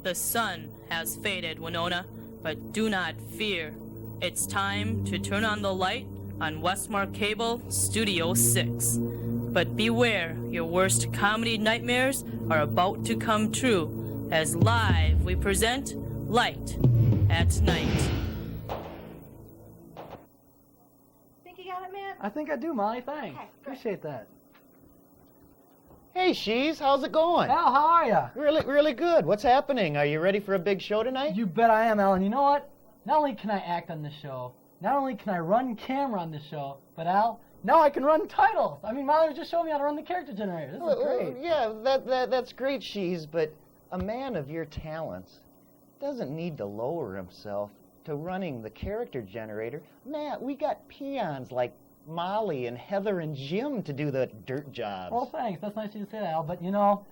The sun has faded, Winona, but do not fear. It's time to turn on the light on Westmark Cable Studio 6. But beware, your worst comedy nightmares are about to come true, as live we present Light at Night. Think you got it, man? I think I do, Molly. Thanks. Okay, good. Appreciate that. Hey, Shees, how's it going? Al, how are ya? Really good. What's happening? Are you ready for a big show tonight? You bet I am, Al. And you know what? Not only can I act on this show, not only can I run camera on this show, but Al, now I can run titles. I mean, Molly was just showing me how to run the character generator. This is great. Yeah, that's great, Shees, but a man of your talents doesn't need to lower himself to running the character generator. Man, we got peons like Molly and Heather and Jim to do the dirt jobs. Well, thanks. That's nice of you to say that, Al. But, you know,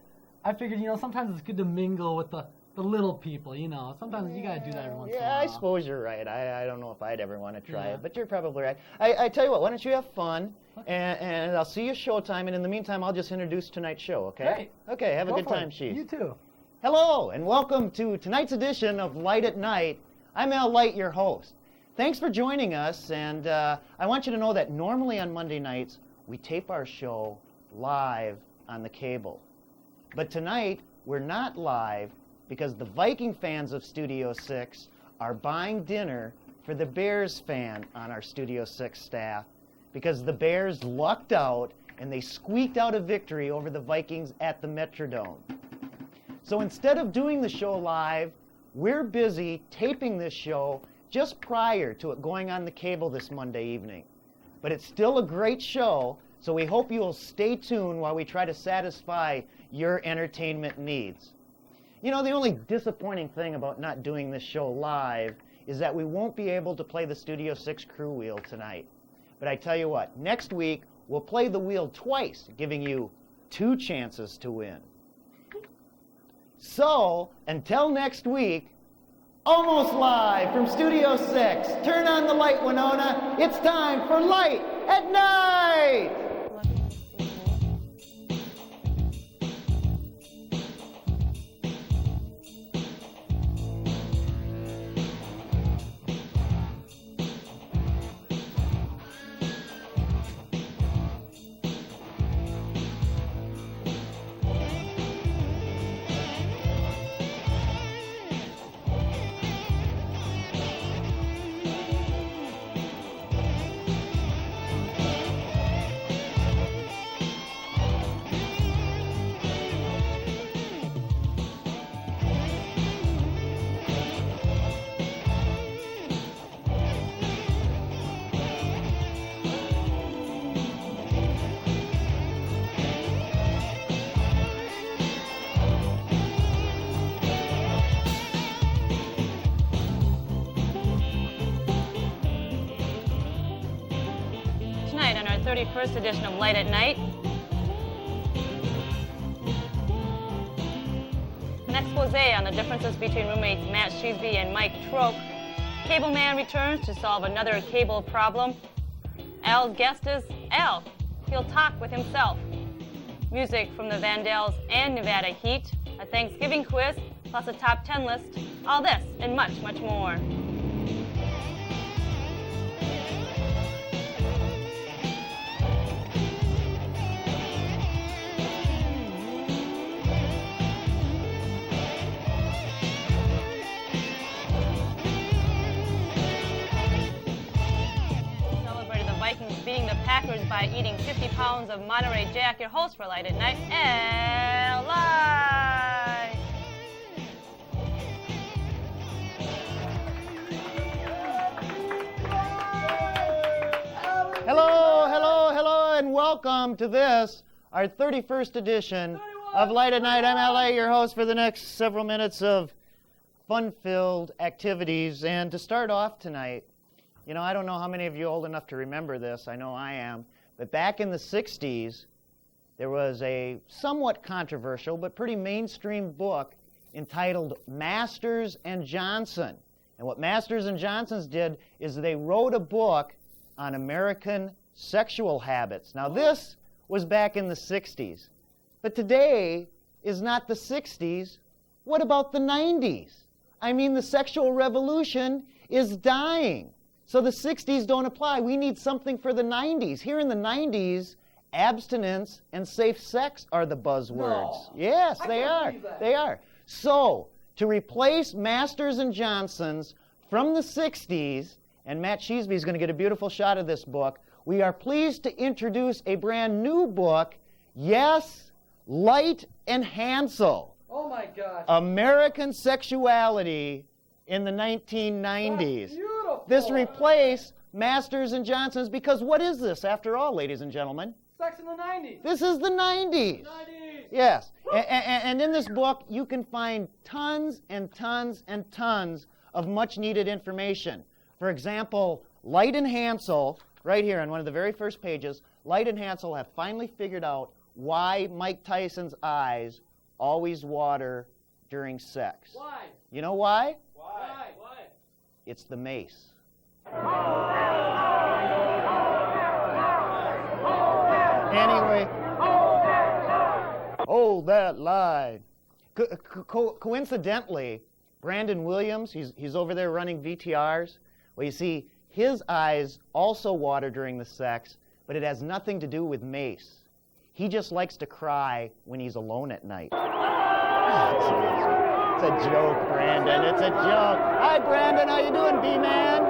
I figured, sometimes it's good to mingle with the little people, Sometimes you got to do that every once in a while. Yeah, I suppose you're right. I don't know if I'd ever want to try Yeah. it, but you're probably right. I tell you what, why don't you have fun, and I'll see you showtime, and in the meantime, I'll just introduce tonight's show, okay? Great. Okay, have a Go good for time, it. Shees. You too. Hello, and welcome to tonight's edition of Light at Night. I'm Al Light, your host. Thanks for joining us, and I want you to know that normally on Monday nights, we tape our show live on the cable. But tonight, we're not live because the Viking fans of Studio 6 are buying dinner for the Bears fan on our Studio 6 staff because the Bears lucked out and they squeaked out a victory over the Vikings at the Metrodome. So instead of doing the show live, we're busy taping this show just prior to it going on the cable this Monday evening. But it's still a great show, so we hope you'll stay tuned while we try to satisfy your entertainment needs. The only disappointing thing about not doing this show live is that we won't be able to play the Studio 6 crew wheel tonight. But I tell you what, next week we'll play the wheel twice, giving you 2 chances to win. So, until next week, almost live from Studio 6, turn on the light, Winona. It's time for Light at Night! Tonight on our 31st edition of Light at Night, an expose on the differences between roommates Matt Sheesby and Mike Troke. Cable Man returns to solve another cable problem. Al's guest is Al. He'll talk with himself. Music from the Vandals and Nevada Heat, a Thanksgiving quiz, plus a top 10 list. All this and much, much more. Beating the Packers by eating 50 pounds of Monterey Jack. Your host for Light at Night, Al Light. Hello, and welcome to this, our 31st edition of Light at Night. I'm Al Light, your host for the next several minutes of fun-filled activities. And to start off tonight, I don't know how many of you are old enough to remember this. I know I am. But back in the 60s, there was a somewhat controversial but pretty mainstream book entitled Masters and Johnson. And what Masters and Johnsons did is they wrote a book on American sexual habits. Now, this was back in the 60s. But today is not the 60s. What about the 90s? I mean, the sexual revolution is dying. So the 60s don't apply. We need something for the 90s. Here in the 90s, abstinence and safe sex are the buzzwords. No. Yes, I they can't are. believe that. They are. So, to replace Masters and Johnsons from the 60s, and Matt Sheesby is going to get a beautiful shot of this book, we are pleased to introduce a brand new book, Yes, Light and Hansel, Oh my gosh. American Sexuality in the 1990s. That's beautiful. This replaced Masters and Johnsons because what is this, after all, ladies and gentlemen? Sex in the 90s. This is the 90s. 90s. Yes. And in this book, you can find tons and tons and tons of much-needed information. For example, Light and Hansel, right here on one of the very first pages, Light and Hansel have finally figured out why Mike Tyson's eyes always water during sex. Why? You know why? Why? It's the mace. Anyway, hold that line. Coincidentally, Brandon Williams, he's over there running VTRs. Well, you see, his eyes also water during the sex, but it has nothing to do with mace. He just likes to cry when he's alone at night. It's a joke, Brandon. It's a joke. Hi, Brandon. How you doing, B-Man?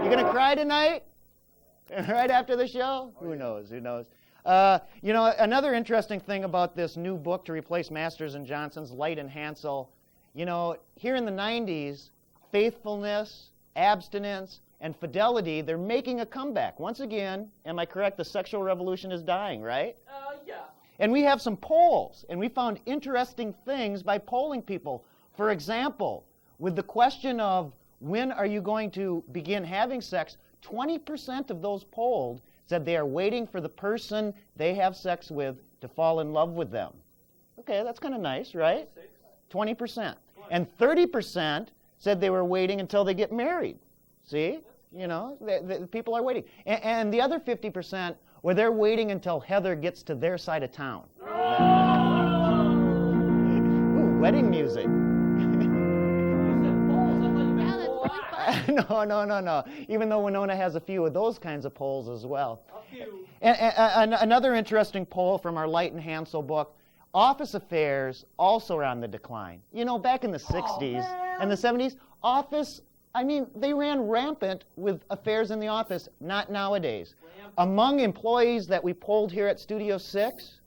You gonna cry tonight? Right after the show? Who knows? Who knows? You know, another interesting thing about this new book to replace Masters and Johnson's, Light and Hansel, you know, here in the 90s, faithfulness, abstinence, and fidelity, they're making a comeback. Once again, am I correct? The sexual revolution is dying, right? Yeah. And we have some polls, and we found interesting things by polling people. For example, with the question of when are you going to begin having sex, 20% of those polled said they are waiting for the person they have sex with to fall in love with them. Okay, that's kind of nice, right? 20%. And 30% said they were waiting until they get married. See? You know, the people are waiting. And the other 50%, where they're waiting until Heather gets to their side of town. Ooh, wedding music. No. Even though Winona has a few of those kinds of polls as well. A few. And another interesting poll from our Light and Hansel book, office affairs also are on the decline. You know, back in the 60s and the 70s, they ran rampant with affairs in the office, not nowadays. Among employees that we polled here at Studio 6,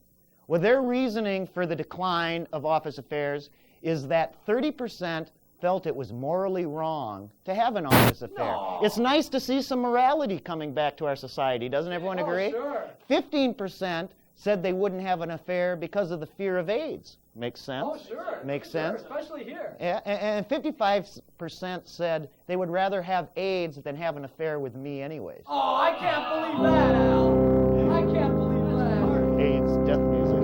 well, their reasoning for the decline of office affairs is that 30% felt it was morally wrong to have an office affair. No. It's nice to see some morality coming back to our society. Doesn't everyone agree? Sure. 15% said they wouldn't have an affair because of the fear of AIDS. Makes sense? Oh, sure. Makes Sure, sense? especially here. Yeah, and 55% said they would rather have AIDS than have an affair with me anyways. Oh, I can't believe that, Al. I can't believe that. AIDS, death music.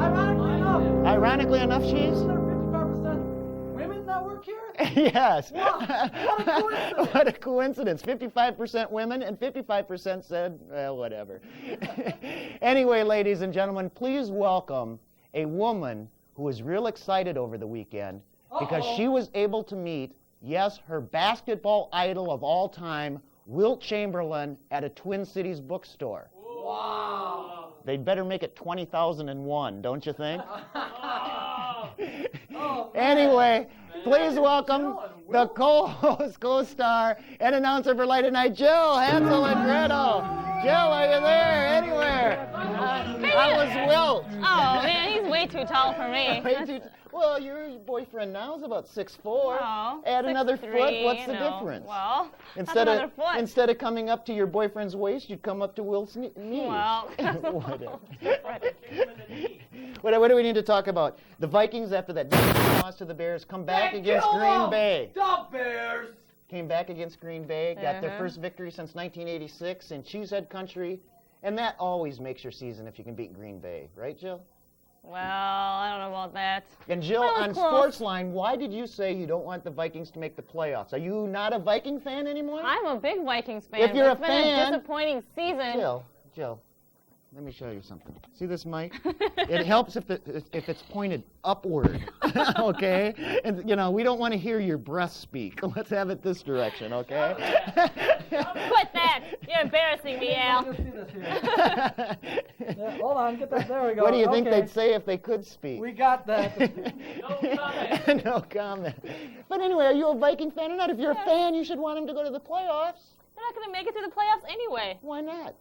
Ironically enough, Ironically enough, she's... isn't there 55% women that work here? Yes. Wow, what a coincidence. What a coincidence. 55% women and 55% said, well, whatever. Anyway, ladies and gentlemen, please welcome a woman who was real excited over the weekend because she was able to meet, yes, her basketball idol of all time, Wilt Chamberlain, at a Twin Cities bookstore. Wow. They'd better make it 20,001, don't you think? Anyway, please welcome the co-host, co-star, and announcer for Light at Night, Jill, Hansel, and Gretel. Jill, are you there? Anywhere? How was Wilt? Oh, man, he's way too tall for me. Well, your boyfriend now is about 6'4". Oh, Add another 6'3", foot. What's the you know. difference? Well, Instead that's another foot. Instead of coming up to your boyfriend's waist, you'd come up to Wilt's knees. Well, Whatever. different. What do we need to talk about? The Vikings, after that loss to the Bears, come back against Green Bay. The Bears. Came back against Green Bay, got their first victory since 1986 in Cheesehead Country, and that always makes your season if you can beat Green Bay, right, Jill? Well, I don't know about that. And Jill, That was on close. Sportsline, why did you say you don't want the Vikings to make the playoffs? Are you not a Viking fan anymore? I'm a big Vikings fan. If you're but a it's been fan- a disappointing season. Jill, let me show you something. See this mic? It helps if it's pointed upward, okay? And, you know, we don't want to hear your breath speak. Let's have it this direction, okay? Quit that! You're embarrassing me, Al. Let's see this here. Yeah, hold on, get that. There we go. What do you think Okay. they'd say if they could speak? We got that. No comment. No comment. But anyway, are you a Viking fan or not? If you're a fan, you should want them to go to the playoffs. They're not going to make it through the playoffs anyway. Why not?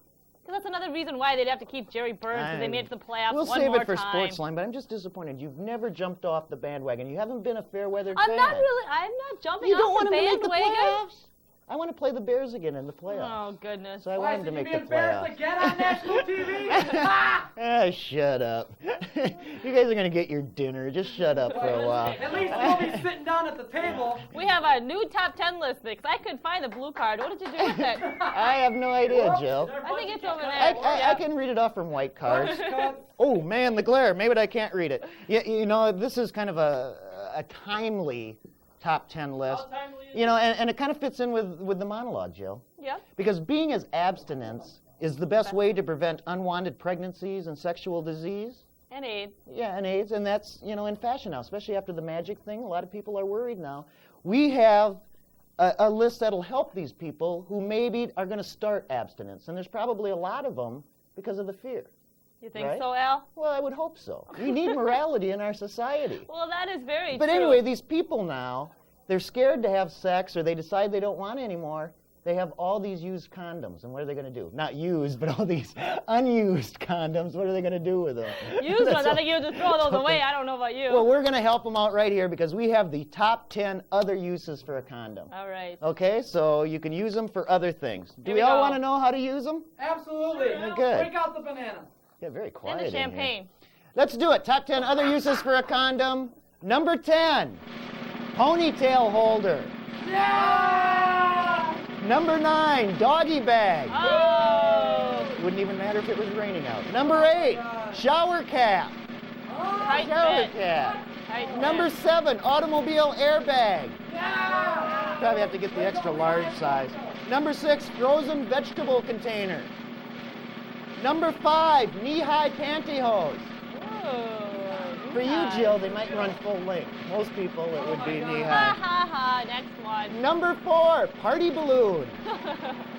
Because that's another reason why they'd have to keep Jerry Burns, because they made it to the playoffs We'll one save more it for time. Sportsline, but I'm just disappointed. You've never jumped off the bandwagon. You haven't been a fair-weathered I'm fan. not jumping You don't off want the them to make the bandwagon. playoffs? I want to play the Bears again in the playoffs. Oh, goodness. So I Why, want them to should make you the be embarrassed playoffs. again on national TV? Ah, shut up. You guys are going to get your dinner. Just shut up for a while. At least we'll be sitting down at the table. We have a new top 10 list, because I couldn't find the blue card. What did you do with it? I have no idea, Jill. I think it's over there. I can read it off from white cards. Oh, man, the glare. Maybe I can't read it. You know, this is kind of a timely top 10 list. You know, and it kind of fits in with the monologue, Jill. Yep. Because being as abstinence is the best way to prevent unwanted pregnancies and sexual disease. And AIDS. Yeah, and AIDS, and that's, you know, in fashion now, especially after the magic thing. A lot of people are worried now. We have a list that'll help these people who maybe are going to start abstinence, and there's probably a lot of them because of the fear. You think Right? so, Al? Well, I would hope so. We need morality in our society. Well, that is very But true. anyway, these people now, they're scared to have sex, or they decide they don't want anymore. They have all these used condoms, and what are they going to do? Not used, but all these unused condoms. What are they going to do with them? Used ones, I So- think you just throw those away. I don't know about you. Well, we're going to help them out right here because we have the top 10 other uses for a condom. All right. Okay, so you can use them for other things. Do Here we we all go. want to know how to use them? Absolutely. Good. Break out the banana. Yeah, very And quiet the in here. champagne. Let's do it. Top 10 other uses for a condom. Number 10, ponytail holder. Yeah! Number 9, doggy bag. Oh! Wouldn't even matter if it was raining out. Number 8, shower cap. Tight Shower fit. cap. Tight fit. Number 7, automobile airbag. Yeah! Probably have to get the extra large size. Number 6, frozen vegetable container. Number 5, knee-high pantyhose. Ooh, For you, nice. Jill, they might run full length. Most people, it would be Ha knee-high. ha ha, next one. Number 4, party balloon.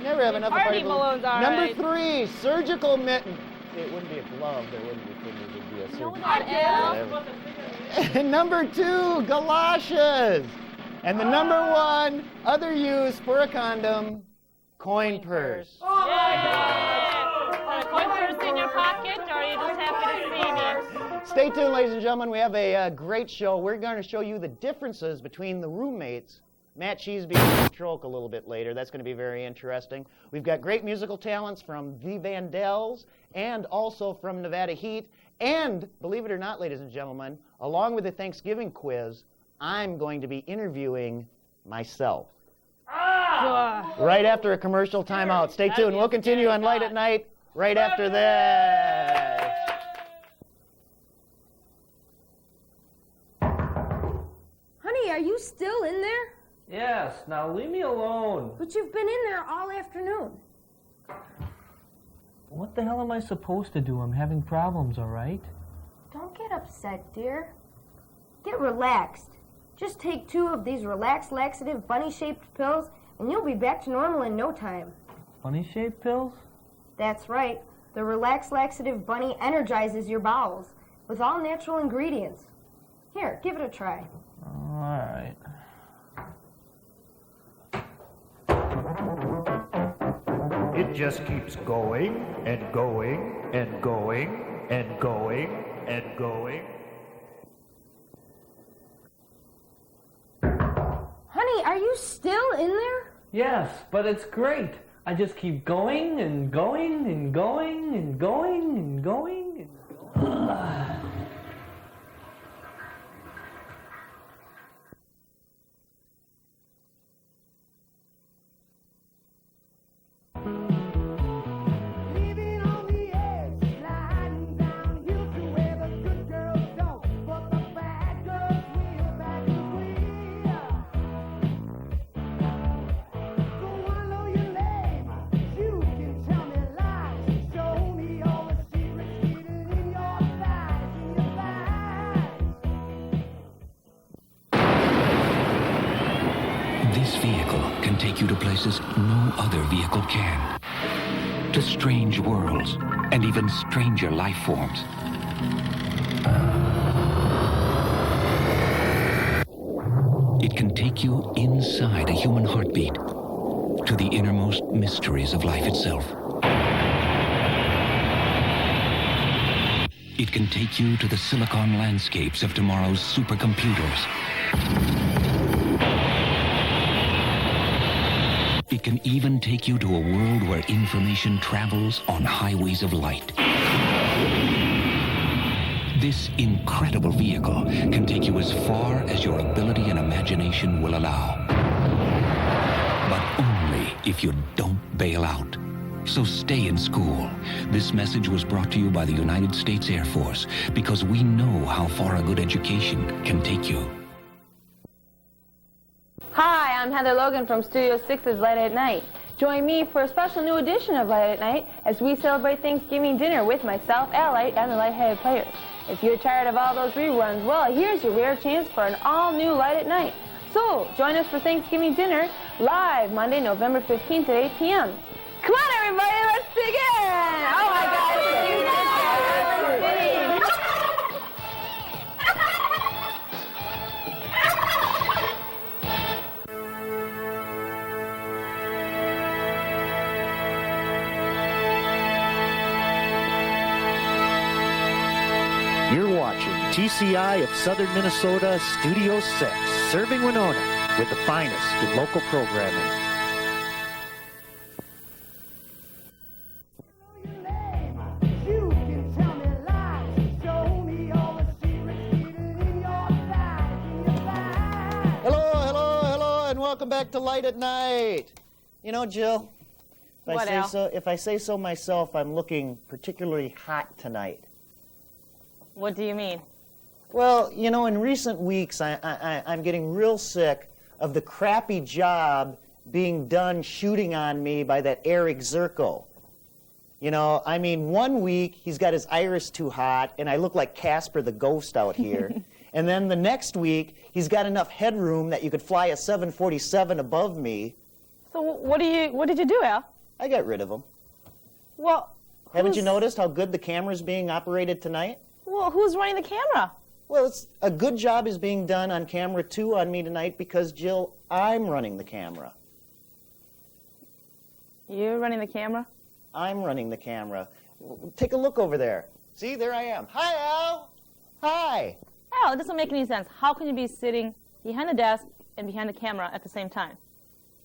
Never have enough of Party party balloons, all Number right. 3, surgical mitten. See, it wouldn't be a glove. There wouldn't be, it would be a You know surgical that, Al? Whatever. Number 2, galoshes. And the number 1 other use for a condom, coin purse. Oh, my Yeah. Got a coin purse in your pocket, or are you just happy to see me? Stay tuned, ladies and gentlemen. We have a great show. We're going to show you the differences between the roommates, Matt Cheeseby and Mike Troke, a little bit later. That's going to be very interesting. We've got great musical talents from the Vandells and also from Nevada Heat. And, believe it or not, ladies and gentlemen, along with the Thanksgiving quiz, I'm going to be interviewing myself. Right after a commercial timeout. Stay That'd tuned. be We'll a continue scary on Light thought. at Night right after this. Honey, are you still in there? Yes, now leave me alone. But you've been in there all afternoon. What the hell am I supposed to do? I'm having problems, all right? Don't get upset, dear. Get relaxed. Just take 2 of these Relax Laxative bunny-shaped pills, and you'll be back to normal in no time. Funny shaped pills? That's right. The Relax Laxative Bunny energizes your bowels with all natural ingredients. Here, give it a try. All right. It just keeps going and going and going and going and going. Honey, are you still in there? Yes, but it's great. I just keep going and going and going and going and going and going. Living on the edge, sliding down hill to where the good girls don't, but the bad girls will back away. So I know you're lame, you can tell me lies, show me all the places no other vehicle can. To strange worlds and even stranger life forms. It can take you inside a human heartbeat to the innermost mysteries of life itself. It can take you to the silicon landscapes of tomorrow's supercomputers. It can even take you to a world where information travels on highways of light. This incredible vehicle can take you as far as your ability and imagination will allow. But only if you don't bail out. So stay in school. This message was brought to you by the United States Air Force because we know how far a good education can take you. Hi, I'm Heather Logan from Studio 6's Light at Night. Join me for a special new edition of Light at Night as we celebrate Thanksgiving dinner with myself, Al Light, and the Lightheaded Players. If you're tired of all those reruns, well, here's your rare chance for an all-new Light at Night. So, join us for Thanksgiving dinner live Monday, November 15th at 8 p.m. Come on, everybody, let's begin! Oh, my God. You're watching TCI of Southern Minnesota Studio 6, serving Winona with the finest in local programming. You can tell me lies, show me all the secrets hidden in your thighs. Hello, and welcome back to Light at Night. You know, Jill, What, Al? if I say so myself, I'm looking particularly hot tonight. What do you mean? Well, you know, in recent weeks, I'm getting real sick of the crappy job being done shooting on me by that Eric Zirko. You know, I mean, one week he's got his iris too hot, and I look like Casper the Ghost out here. And then the next week, he's got enough headroom that you could fly a 747 above me. So what did you do, Al? I got rid of him. Well, Haven't you noticed how good the camera's being operated tonight? Well, who's running the camera? Well, a good job is being done on camera 2 on me tonight because, Jill, I'm running the camera. You're running the camera? I'm running the camera. Take a look over there. See, there I am. Hi, Al. Hi. Al, it doesn't make any sense. How can you be sitting behind the desk and behind the camera at the same time?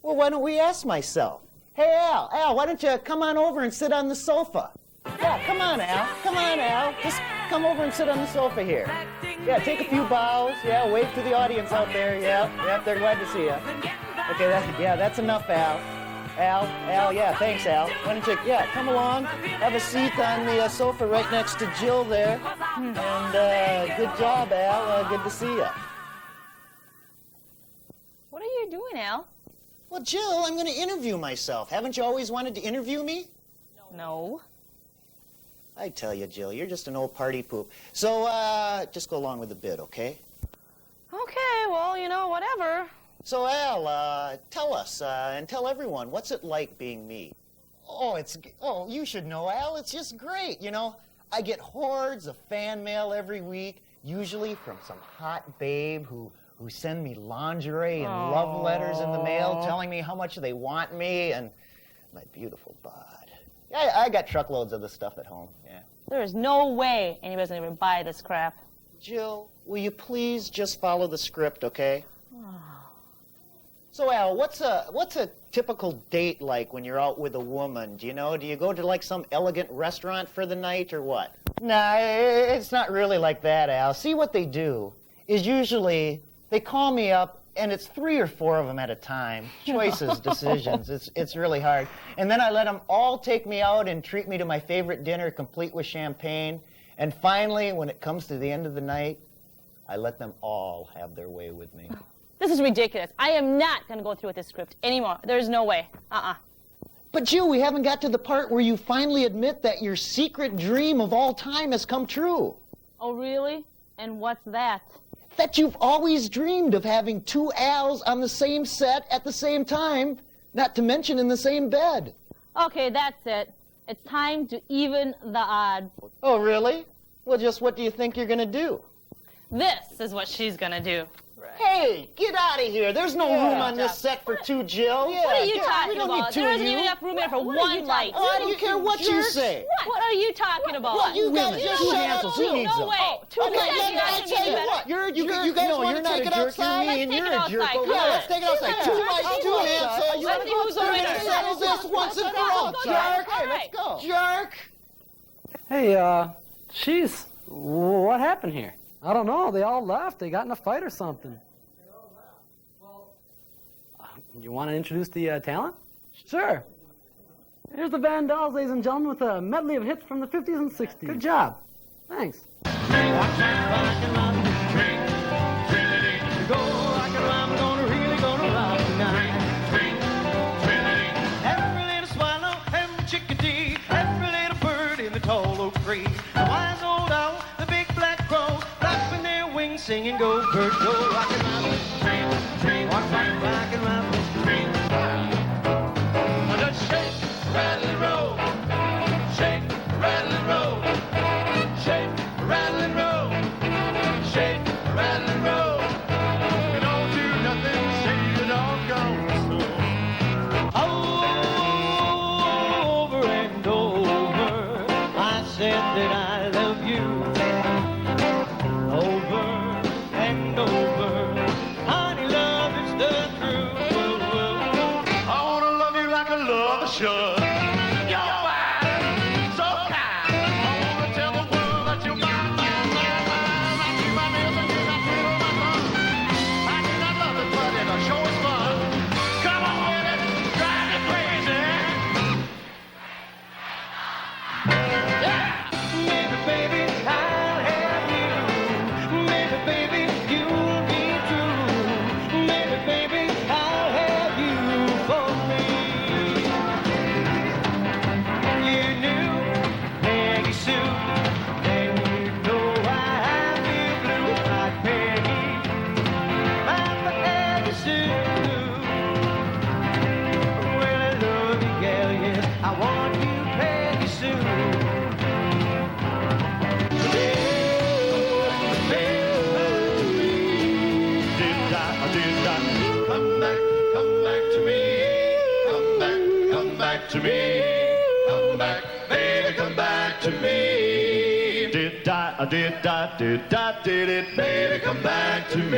Well, why don't we ask myself? Hey, Al, why don't you come on over and sit on the sofa? Yeah, come on, Al. Come on, Al. Just come over and sit on the sofa here. Yeah, take a few bows. Yeah, wave to the audience out there. Yeah, they're glad to see you. Okay, that's enough, Al. Al, yeah, thanks, Al. Why don't you, come along, have a seat on the sofa right next to Jill there. And good job, Al. Good to see you. What are you doing, Al? Well, Jill, I'm going to interview myself. Haven't you always wanted to interview me? No. I tell you, Jill, you're just an old party poop. So, just go along with the bit, okay? Okay, well, whatever. So, Al, tell us, and tell everyone, what's it like being me? Oh, you should know, Al. It's just great, I get hordes of fan mail every week, usually from some hot babe who send me lingerie and love letters in the mail telling me how much they want me and my beautiful bod. I got truckloads of the stuff at home, yeah. There is no way anybody's going to ever buy this crap. Jill, will you please just follow the script, okay? So, Al, what's a typical date like when you're out with a woman? Do you go to like some elegant restaurant for the night or what? Nah, it's not really like that, Al. See, what they do is usually they call me up and it's 3 or 4 of them at a time. Choices, decisions. It's really hard. And then I let them all take me out and treat me to my favorite dinner, complete with champagne. And finally, when it comes to the end of the night, I let them all have their way with me. This is ridiculous. I am not going to go through with this script anymore. There's no way. But Jill, we haven't got to the part where you finally admit that your secret dream of all time has come true. Oh, really? And what's that? That you've always dreamed of having 2 Als on the same set at the same time, not to mention in the same bed. Okay, that's it. It's time to even the odds. Oh, really? Well, just what do you think you're going to do? This is what she's gonna do. Hey, get out of here. There's no room on this set for two Jill. What are you we talking don't about? need two There of isn't you. even enough room here for one light. Oh, I don't care what you say. What are you talking about? What? You guys just Two shut up, Hansels, too. who needs them? No way. Two Okay, Hansels, I doesn't tell mean you better. what. You're a jerk. You guys No, want you're to not take a it jerk. outside? You're mean. Let's take You're it a jerk. outside. Over Come here. on. Let's take it outside. Yeah. Two lights, two Hansels. Let's see who's the winner. Settle this once and for all. Jerk. All right. Go. Jerk. Hey, Cheese, what happened here? I don't know. They all left. They got in a fight or something. You want to introduce the talent? Sure. Here's the Vandals, ladies and gentlemen, with a medley of hits from the 50s and 60s. Good job. Thanks. Every little swallow, every chickadee, every little bird in the tall oak tree. The wise old owl, the big black crow, flapping their wings, singing, go bird, go, rockin' my train, train, rockin' my train. Just shake, rattle and roll, shake, rattle and roll, shake, rattle and roll, shake, rattle and roll. We don't do nothing, say the doggone slow. Over and over, I said that I love you. Over and over, honey, love is the truth. I wanna love you like a lover should. You're fine, so kind. I wanna tell the world that you're mine, mine, mine, mine. I keep my nails and you're not sweet on my tongue. I cannot love it, but it'll show us fun. Come on with it, drive me crazy. Yeah, maybe baby I'll have you. Maybe baby you'll be true. Maybe baby I'll have you for me. You knew Peggy Sue, and you know I feel blue like Peggy. I'm Peggy Sue. Well, I love you, gal, yes, I want you, Peggy Sue. To me, come back, baby, come back to me. Did I, did it, baby, come back to me.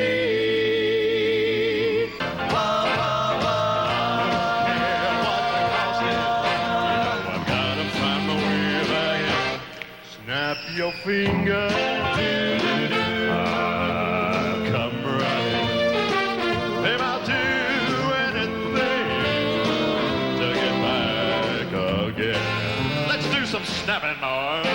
Whoa, whoa, whoa. Care what the cost is. I've gotta find my way back in. Snap your finger. I'll come running. Babe, I'll do anything to get back again. Let's do some snapping, boys.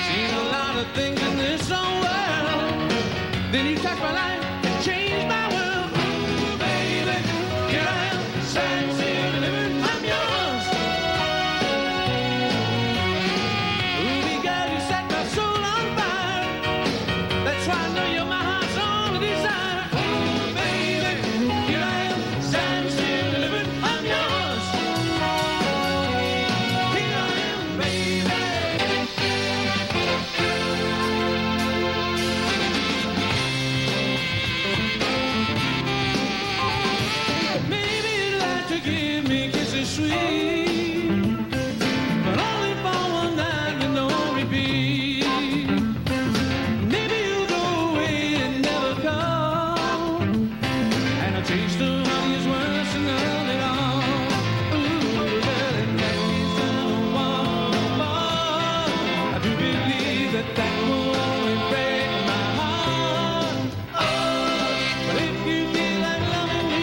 Seen a lot of things in this old world. Then you touch my life and change my world. Ooh, baby, here I am, standing still and living, I'm yours. Ooh, because you set my soul on fire. That's why I know you're my heart's only desire. Ooh, baby, here I am, standing still and living, I'm yours. Here I am, baby. Maybe you'd like to give me kisses sweet, but only for one night with no repeat. Maybe you'll go away and never come, and a taste of honey is worse than none at all. Ooh, well, in that case, I don't want more. I do believe that will only break my heart. Oh, but if you feel like loving me,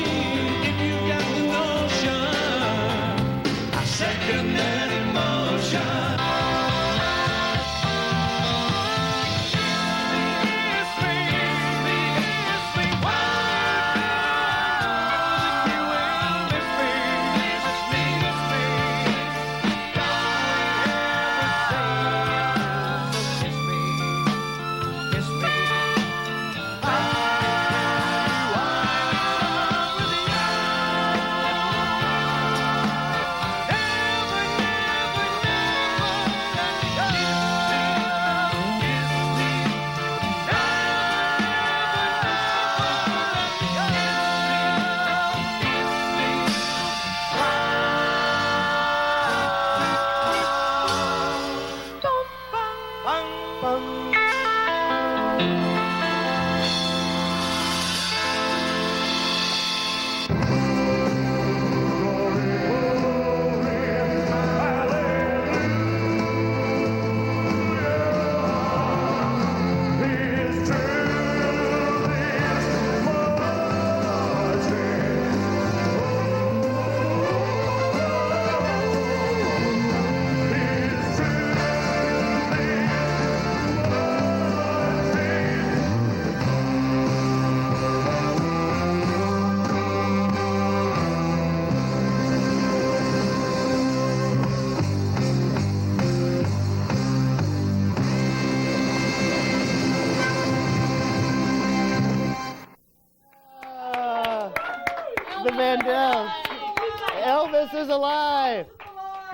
Elvis is alive.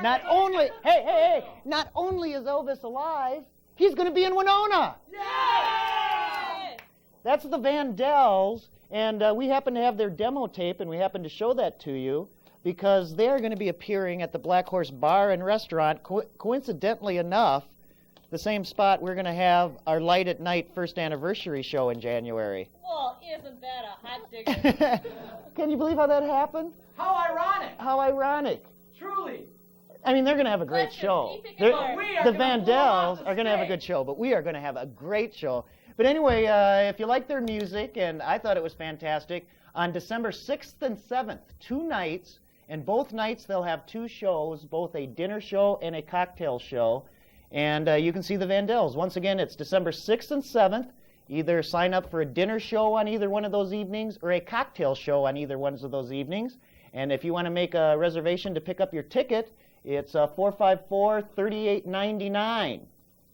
Not only, hey, not only is Elvis alive, he's going to be in Winona. Yay! That's the Vandells, and we happen to have their demo tape, and we happen to show that to you because they're going to be appearing at the Black Horse Bar and Restaurant, coincidentally enough, the same spot we're going to have our Light at Night first anniversary show in January. Well, isn't that a hot digger? Can you believe how that happened? How ironic! How ironic. Truly. I mean, they're going to have a great show. The Vandells are going to have a good show, but we are going to have a great show. But anyway, if you like their music, and I thought it was fantastic, on December 6th and 7th, 2 nights, and both nights they'll have 2 shows, both a dinner show and a cocktail show. And you can see the Vandells. Once again, it's December 6th and 7th. Either sign up for a dinner show on either one of those evenings or a cocktail show on either one of those evenings. And if you want to make a reservation to pick up your ticket, it's $454-3899.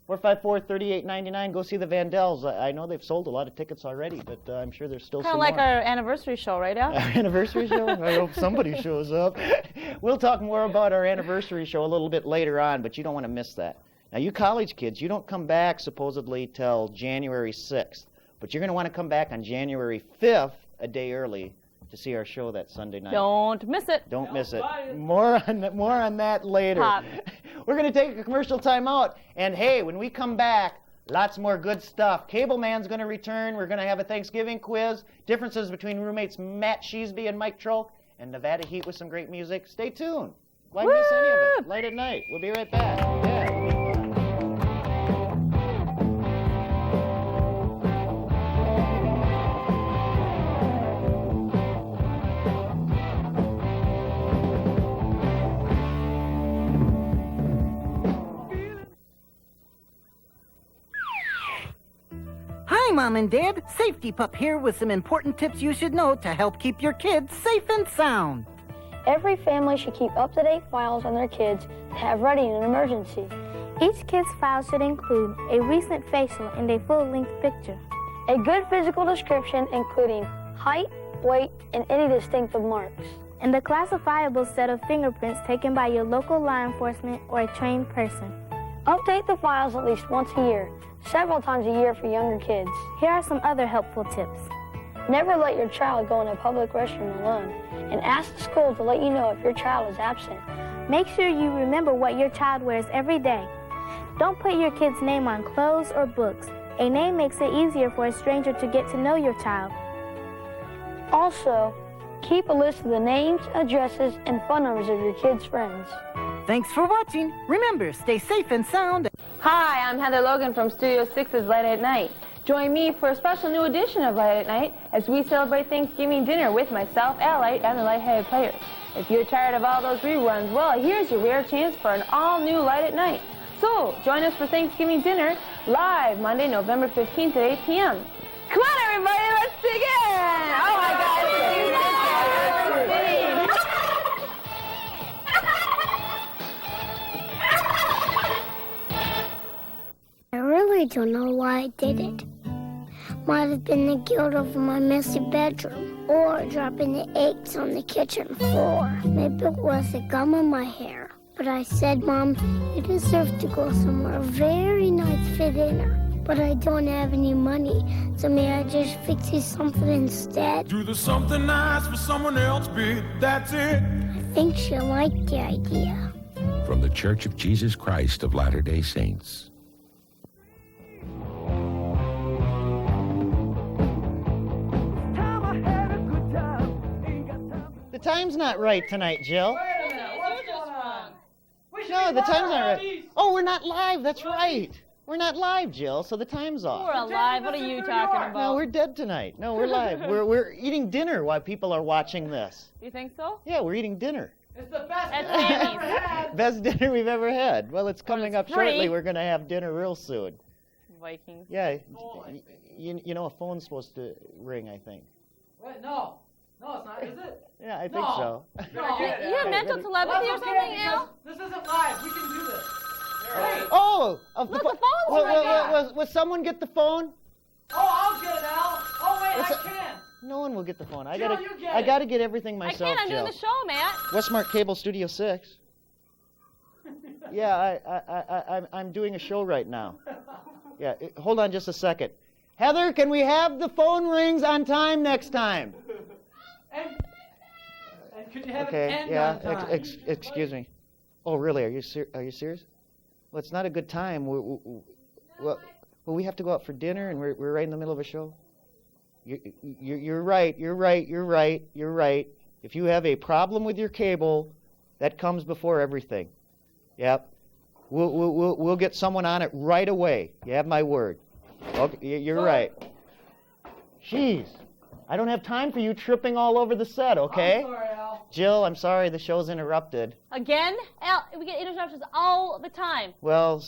$454-3899. Go see the Vandells. I know they've sold a lot of tickets already, but I'm sure there's still Kind some of like more. our anniversary show, right, Al? Our anniversary show? I hope somebody shows up. We'll talk more about our anniversary show a little bit later on, but you don't want to miss that. Now, you college kids, you don't come back supposedly till January 6th, but you're going to want to come back on January 5th, a day early, to see our show that Sunday night. Don't miss it. Don't miss it. More on that later. Pop. We're going to take a commercial time out, and hey, when we come back, lots more good stuff. Cable Man's going to return. We're going to have a Thanksgiving quiz, differences between roommates Matt Sheesby and Mike Troke, and Nevada Heat with some great music. Stay tuned. Why miss any of it? Light at Night. We'll be right back. Yeah. Hi, Mom and Dad. Safety Pup here with some important tips you should know to help keep your kids safe and sound. Every family should keep up-to-date files on their kids to have ready in an emergency. Each kid's file should include a recent facial and a full-length picture. A good physical description including height, weight, and any distinctive marks. And a classifiable set of fingerprints taken by your local law enforcement or a trained person. Update the files at least once a year, several times a year for younger kids. Here are some other helpful tips. Never let your child go in a public restroom alone, and ask the school to let you know if your child is absent. Make sure you remember what your child wears every day. Don't put your kid's name on clothes or books. A name makes it easier for a stranger to get to know your child. Also, keep a list of the names, addresses, and phone numbers of your kids' friends. Thanks for watching. Remember, stay safe and sound. Hi, I'm Heather Logan from Studio 6's Light at Night. Join me for a special new edition of Light at Night as we celebrate Thanksgiving dinner with myself, Al Light, and the Light-Headed Players. If you're tired of all those reruns, well, here's your rare chance for an all-new Light at Night. So, join us for Thanksgiving dinner live Monday, November 15th at 8 p.m. Come on, everybody, let's begin! Oh, my God. I really don't know why I did it. Might have been the guilt over my messy bedroom, or dropping the eggs on the kitchen floor. Maybe it was the gum in my hair. But I said, Mom, you deserve to go somewhere very nice for dinner. But I don't have any money, so may I just fix you something instead? Do the something nice for someone else, babe, that's it. I think she'll like the idea. From the Church of Jesus Christ of Latter-day Saints. The time's not right tonight, Jill. Wait a minute, what's going on? No, the time's not right. Oh, we're not live. That's right. We're not live, Jill, so the time's off. We're alive. What are you talking about? No, we're dead tonight. No, we're live. we're eating dinner while people are watching this. You think so? Yeah, we're eating dinner. It's the best That's dinner I've Sammy's. ever had. Best dinner we've ever had. Well, it's coming up free. shortly. We're going to have dinner real soon. Vikings. Yeah, you know a phone's supposed to ring, I think. Wait, no. No, it's not, is it? Yeah, I think so. No. You have mental telepathy or something, Al? This isn't live. We can do this. Wait. Oh! Look, the phone's right there. Was someone get the phone? Oh, I'll get it, Al. Oh, wait, What's I that? can. No one will get the phone. I Jill, gotta, you get I it. gotta get everything myself, I can't. I'm Jill. doing the show, Matt. Westmark Cable Studio 6. Yeah, I'm doing a show right now. Yeah, hold on just a second. Heather, can we have the phone rings on time next time? And could you have Okay, it end yeah, on time? excuse me. Oh, really? Are you serious? Well, it's not a good time. Well, we have to go out for dinner, and we're right in the middle of a show. You're right. If you have a problem with your cable, that comes before everything. Yep. We'll get someone on it right away. You have my word. Okay, you're right. Jeez, I don't have time for you tripping all over the set. Okay. I'm sorry, Al. Jill, I'm sorry the show's interrupted. Again? Al, we get interruptions all the time. Well,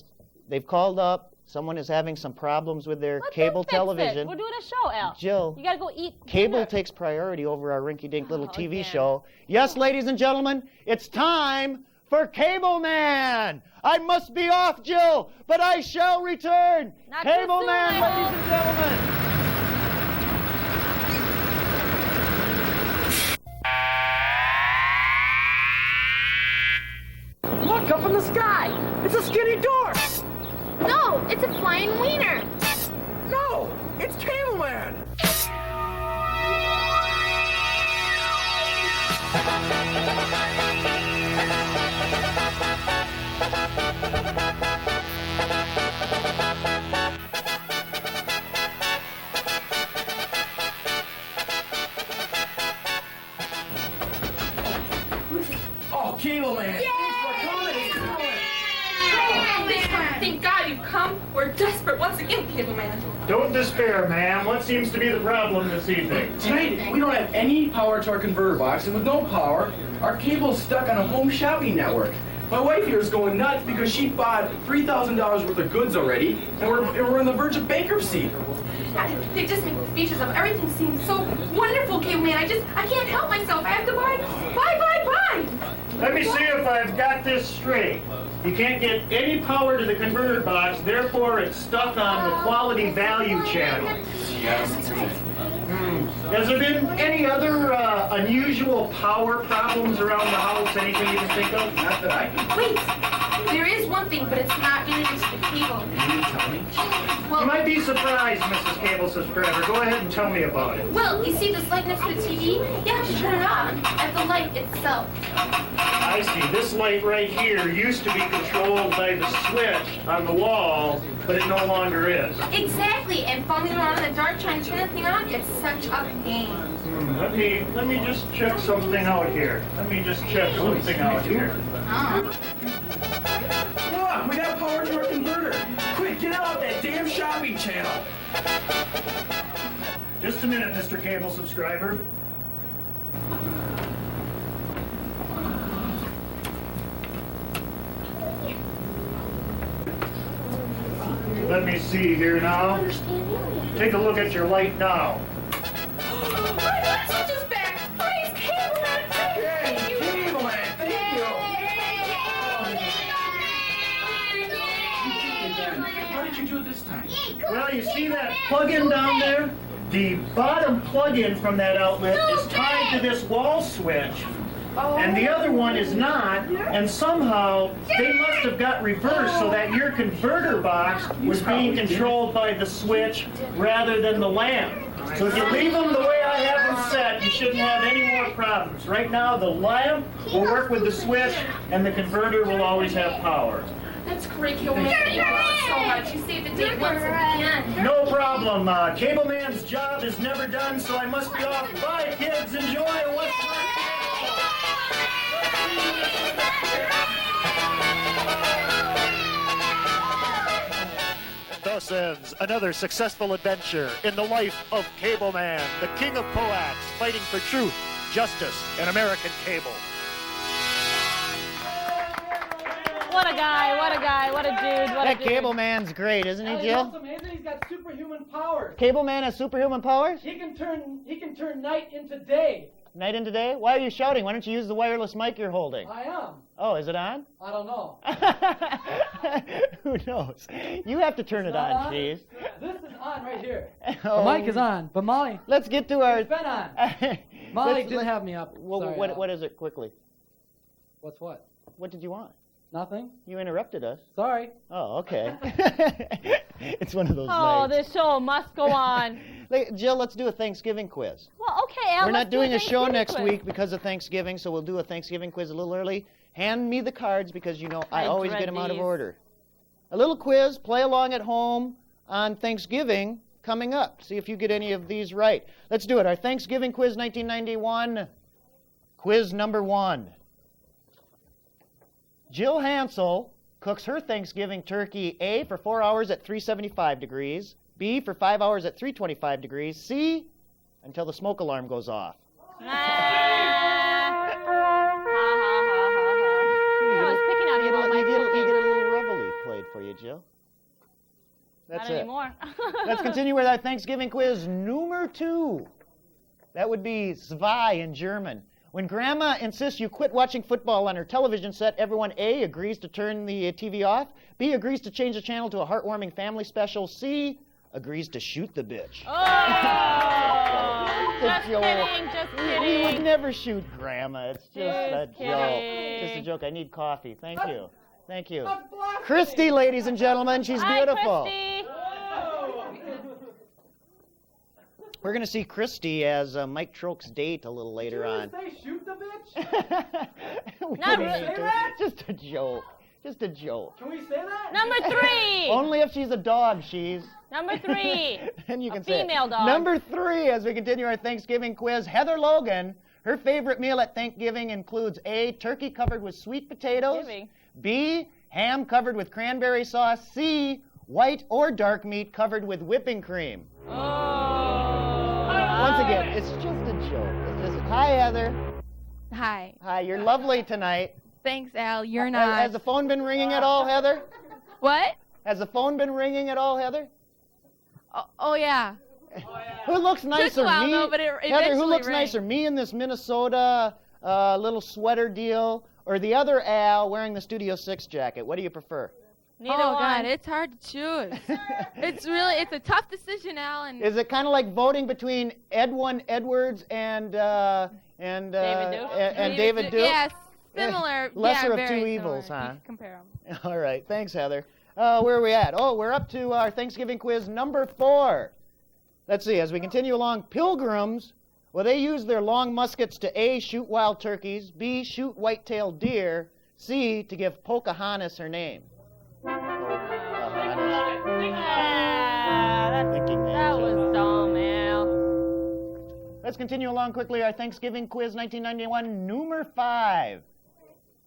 they've called up. Someone is having some problems with their cable Fix it. television. We're doing a show, Al. Jill, You gotta go eat cable dinner. takes priority over our rinky-dink little TV again. show. Yes, ladies and gentlemen, it's time for Cable Man. I must be off, Jill, but I shall return. Not Cable too soon, Man, I ladies and gentlemen. Look up in the sky! It's a skinny dwarf! No, it's a flying wiener. No, it's Cable Man! Oh, Cable Man! Thank God you've come. We're desperate once again, Cable Man. Don't despair, ma'am. What seems to be the problem this evening? Tonight, we don't have any power to our converter box, and with no power, our cable's stuck on a home shopping network. My wife here is going nuts because she bought $3,000 worth of goods already, and we're on the verge of bankruptcy. They just make the features of everything seem so wonderful, Cable Man. I can't help myself. I have to buy. Let me see if I've got this straight. You can't get any power to the converter box, therefore it's stuck on the quality value channel. That's right. Has there been any other unusual power problems around the house? Anything you can think of? Not that I can. Wait, there is one thing, but it's not related to the cable. You might be surprised, Mrs. Cable Subscriber. Go ahead and tell me about it. Well, you see this light next to the TV? You have to turn it on at the light itself. I see. This light right here used to be controlled by the switch on the wall, but it no longer is. Exactly, and fumbling around in the dark trying to turn the thing on, it's such a pain. Let me just check something out here. Look, we got power to our converter. Quick, get out that damn shopping channel. Just a minute, Mr. Cable Subscriber. Let me see here now. Take a look at your light now. My light switch is back! Praise Cable Man! Thank you! Cable Man, thank you! How did you do it this time? Well, you see that plug-in down there? The bottom plug-in from that outlet is tied to this wall switch, and the other one is not, and somehow they must have got reversed so that your converter box was being controlled by the switch rather than the lamp. So if you leave them the way I have them set, you shouldn't have any more problems. Right now, the lamp will work with the switch, and the converter will always have power. That's great, Cable Man. Thank you so much. You saved the day once again. No problem. Cable Man's job is never done, so I must be off. Bye, kids. Enjoy Westmark. Thus ends another successful adventure in the life of Cable Man, the king of coax, fighting for truth, justice, and American cable. What a guy, what a guy, what a dude, what a That dude. Cable Man's great, isn't he, He's Jill? also amazing. He's got superhuman powers. Cable Man has superhuman powers? He can turn night into day. Night and today? Why are you shouting? Why don't you use the wireless mic you're holding? I am. Oh, is it on? I don't know. Who knows? You have to turn it on, Cheese. This is on right here. Oh. The mic is on, but Molly. Let's get to our. It's been on. Molly didn't have me up. Well, Sorry, what is it, quickly? What's what? What did you want? Nothing. You interrupted us. Sorry. Oh, okay. It's one of those Oh, nights. this show must go on. Jill, let's do a Thanksgiving quiz. Well, okay, Al. We're not let's do doing a show Thanksgiving next quiz. week because of Thanksgiving, so we'll do a Thanksgiving quiz a little early. Hand me the cards because, you know, I always dread get them out of these. order. A little quiz, play along at home on Thanksgiving coming up. See if you get any of these right. Let's do it. Our Thanksgiving quiz 1991. Quiz number 1. Jill Hansel cooks her Thanksgiving turkey A for 4 hours at 375 degrees, B for 5 hours at 325 degrees, C until the smoke alarm goes off. I was picking on you about my You get a cooking. little reveille played for you, Jill. That's Not it. anymore. Let's continue with our Thanksgiving quiz number 2. That would be Zwei in German. When Grandma insists you quit watching football on her television set, everyone A, agrees to turn the TV off, B, agrees to change the channel to a heartwarming family special, C, agrees to shoot the bitch. Oh! Just Just kidding, just We kidding. would never shoot Grandma. It's just a Just joke. kidding. Just a joke. I need coffee. Thank you. Thank you. Christy, ladies and gentlemen, she's Hi, beautiful. Christy. We're going to see Christy as Mike Troke's date a little later on. Did you say shoot the bitch? We Not didn't really. need to. Just a joke. Just a joke. Can we say that? Number 3. Only if she's a dog, she's. Number 3. Then you A can say it. female dog. Number 3, as we continue our Thanksgiving quiz, Heather Logan. Her favorite meal at Thanksgiving includes A, turkey covered with sweet potatoes, Thanksgiving. B, ham covered with cranberry sauce, C, white or dark meat covered with whipping cream. Once again, it's just a joke. It's just, hi, Heather. Hi. Hi, you're lovely tonight. Thanks, Al. You're not. Has the phone been ringing at all, Heather? What? Has the phone been ringing at all, Heather? Oh yeah. Who looks nicer, Took a while, me? though, but it Heather, who eventually looks rang. nicer, me in this Minnesota little sweater deal, or the other Al wearing the Studio 6 jacket? What do you prefer? Neither oh one. God, it's hard to choose. it's a tough decision, Al. And Is it kind of like voting between Edwin Edwards and David Duke? David Duke? Yeah, similar. Lesser yeah, of very two similar. evils, You huh? can compare them. All right, thanks, Heather. Where are we at? Oh, we're up to our Thanksgiving quiz number 4. Let's see, as we continue along, pilgrims, well, they use their long muskets to A, shoot wild turkeys, B, shoot white-tailed deer, C, to give Pocahontas her name. That was dumb, Al. Let's continue along quickly. Our Thanksgiving quiz 1991, number 5.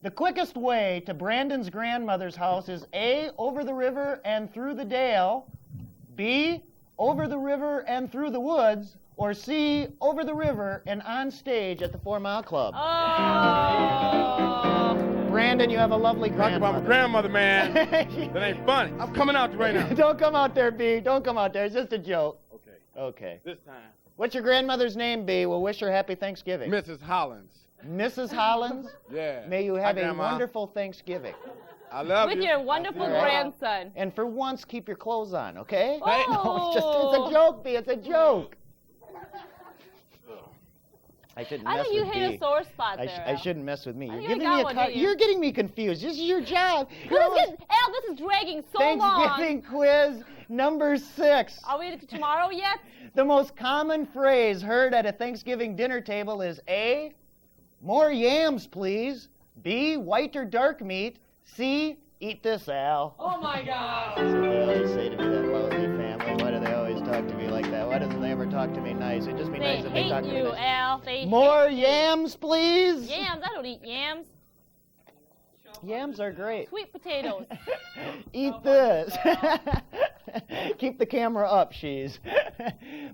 The quickest way to Brandon's grandmother's house is A, over the river and through the dale, B, over the river and through the woods, or C, over the river and on stage at the 4 Mile Club. Brandon, you have a lovely Talk grandmother. about my grandmother, man. That ain't funny. I'm coming out right now. Don't come out there, B. Don't come out there. It's just a joke. Okay. Okay. This time. What's your grandmother's name, B? We'll wish her happy Thanksgiving. Mrs. Hollins. Mrs. Hollins? Yeah. May you Hi, have a Grandma. wonderful Thanksgiving. I love With you. your wonderful All right. grandson. And for once, keep your clothes on, okay? Oh. No, it's a joke, B. It's a joke. I shouldn't I mess think you with hit B. a sore spot there. I shouldn't mess with me. I You're think I giving got me a one, car. didn't you? You're getting me confused. This is your job. Al, this is dragging so long. Thanksgiving quiz number 6. Are we tomorrow yet? The most common phrase heard at a Thanksgiving dinner table is A, more yams, please. B, white or dark meat. C, eat this, Al. Oh my God. That's what they always say to me, that lousy family. Why do they always talk to me like that? Why doesn't they ever talk to me nice? It'd just be They nice if they hate talked to me you, nice. Al. They More hate yams, please. Yams. I don't eat yams. Yams are great. Sweet potatoes. Eat this. Keep the camera up, she's.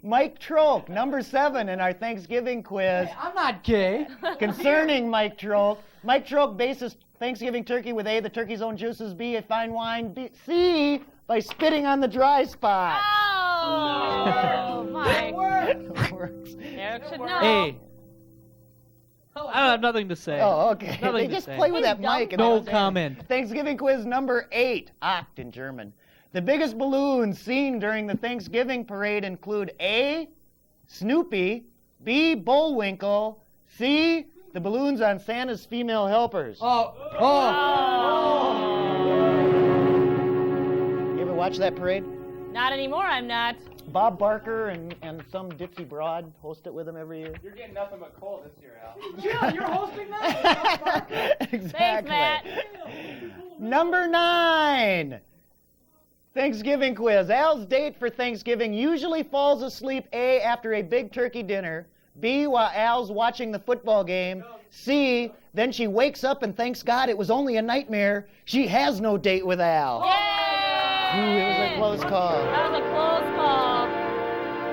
Mike Troke, number 7 in our Thanksgiving quiz. Hey, I'm not gay. Concerning Mike Troke. Mike Troke bases Thanksgiving turkey with A, the turkey's own juices, B, a fine wine, B, C, by spitting on the dry spot. Oh, Mike. Works. Eric should know. Hey, I don't have nothing to say. Oh, okay. Nothing They to just say. play with that mic. And No that's it. comment. Thanksgiving quiz number 8, Acht in German. The biggest balloons seen during the Thanksgiving parade include A, Snoopy, B, Bullwinkle, C, the balloons on Santa's female helpers. Oh. You ever watch that parade? Not anymore, I'm not. Bob Barker and some ditzy broad host it with him every year. You're getting nothing but coal this year, Al. Yeah, you're hosting that? Exactly. Thanks, Matt. Number 9. Thanksgiving quiz. Al's date for Thanksgiving usually falls asleep A, after a big turkey dinner, B, while Al's watching the football game, C, then she wakes up and thanks God it was only a nightmare. She has no date with Al. Yay! Ooh, it was a close call. That was a close call.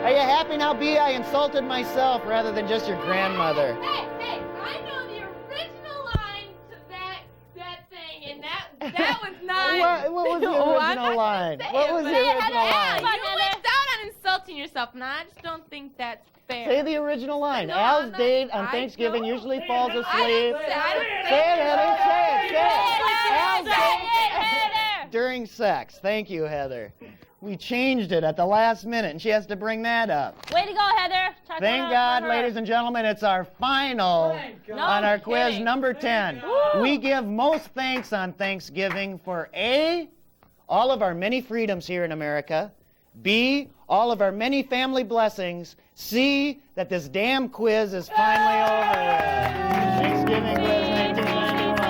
Are you happy now, B? I insulted myself rather than just your grandmother. Hey, I know the original line to that thing, and that was not. What was the original line? What was the original line? You left out on insulting yourself, and I just don't think that's fair. Say the original line. No, Al's I'm not- date on I Thanksgiving know. usually falls asleep. I didn't Say it, Heather. Say it. Al's Say it, Heather. date during sex. Thank you, Heather. We changed it at the last minute, and she has to bring that up. Way to go, Heather. Talk Thank about God, her. ladies and gentlemen, it's our final on our quiz kidding. number 10. Woo. We give most thanks on Thanksgiving for A, all of our many freedoms here in America, B, all of our many family blessings, C, that this damn quiz is finally over with. Thanksgiving quiz 1991.